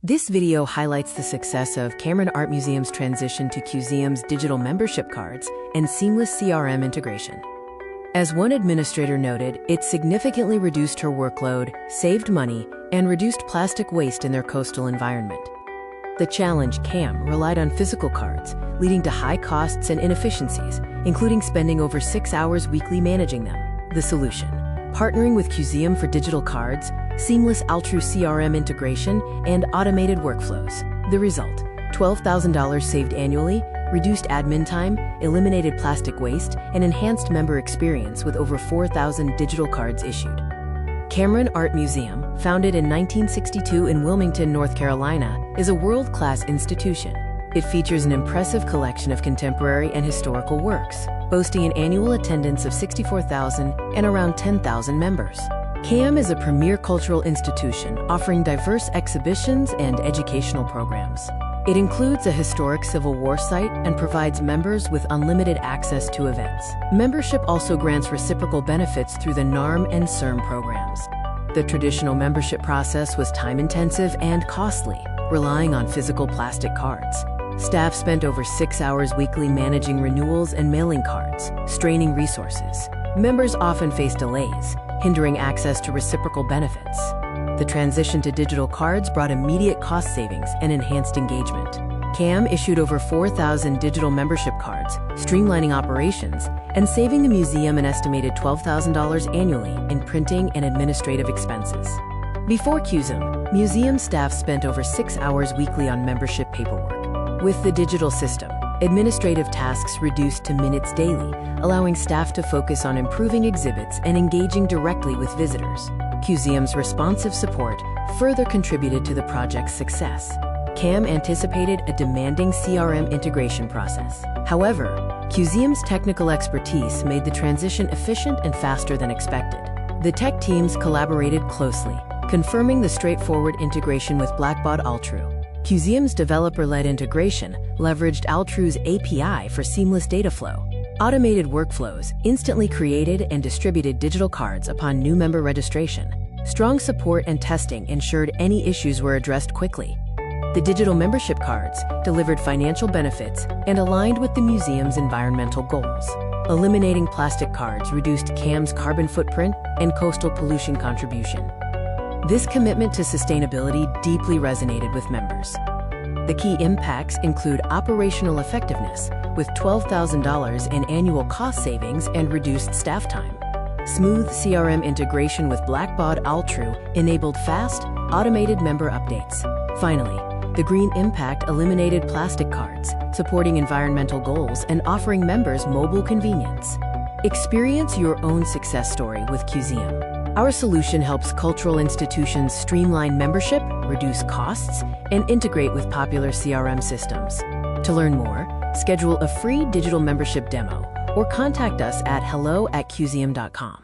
This video highlights the success of Cameron Art Museum's transition to Cuseum's digital membership cards and seamless CRM integration. As one administrator noted, it significantly reduced her workload, saved money, and reduced plastic waste in their coastal environment. The challenge, Cam, relied on physical cards, leading to high costs and inefficiencies, including spending over 6 hours weekly managing them. The solution: partnering with Cuseum for digital cards, seamless Altru CRM integration, and automated workflows. The result: $12,000 saved annually, reduced admin time, eliminated plastic waste, and enhanced member experience with over 4,000 digital cards issued. Cameron Art Museum, founded in 1962 in Wilmington, North Carolina, is a world-class institution. It features an impressive collection of contemporary and historical works, boasting an annual attendance of 64,000 and around 10,000 members. CAM is a premier cultural institution offering diverse exhibitions and educational programs. It includes a historic Civil War site and provides members with unlimited access to events. Membership also grants reciprocal benefits through the NARM and SERM programs. The traditional membership process was time-intensive and costly, relying on physical plastic cards. Staff spent over 6 hours weekly managing renewals and mailing cards, straining resources. Members often faced delays, hindering access to reciprocal benefits. The transition to digital cards brought immediate cost savings and enhanced engagement. CAM issued over 4,000 digital membership cards, streamlining operations and saving the museum an estimated $12,000 annually in printing and administrative expenses. Before Cuseum, museum staff spent over 6 hours weekly on membership paperwork. With the digital system, administrative tasks reduced to minutes daily, allowing staff to focus on improving exhibits and engaging directly with visitors. Cuseum's responsive support further contributed to the project's success. CAM anticipated a demanding CRM integration process. However, Cuseum's technical expertise made the transition efficient and faster than expected. The tech teams collaborated closely, confirming the straightforward integration with Blackbaud Altru. Cuseum's developer-led integration leveraged Altru's API for seamless data flow. Automated workflows instantly created and distributed digital cards upon new member registration. Strong support and testing ensured any issues were addressed quickly. The digital membership cards delivered financial benefits and aligned with the museum's environmental goals. Eliminating plastic cards reduced CAM's carbon footprint and coastal pollution contribution. This commitment to sustainability deeply resonated with members. The key impacts include operational effectiveness, with $12,000 in annual cost savings and reduced staff time. Smooth CRM integration with Blackbaud Altru enabled fast, automated member updates. Finally, the green impact eliminated plastic cards, supporting environmental goals and offering members mobile convenience. Experience your own success story with Cuseum. Our solution helps cultural institutions streamline membership, reduce costs, and integrate with popular CRM systems. To learn more, schedule a free digital membership demo or contact us at hello@cuseum.com.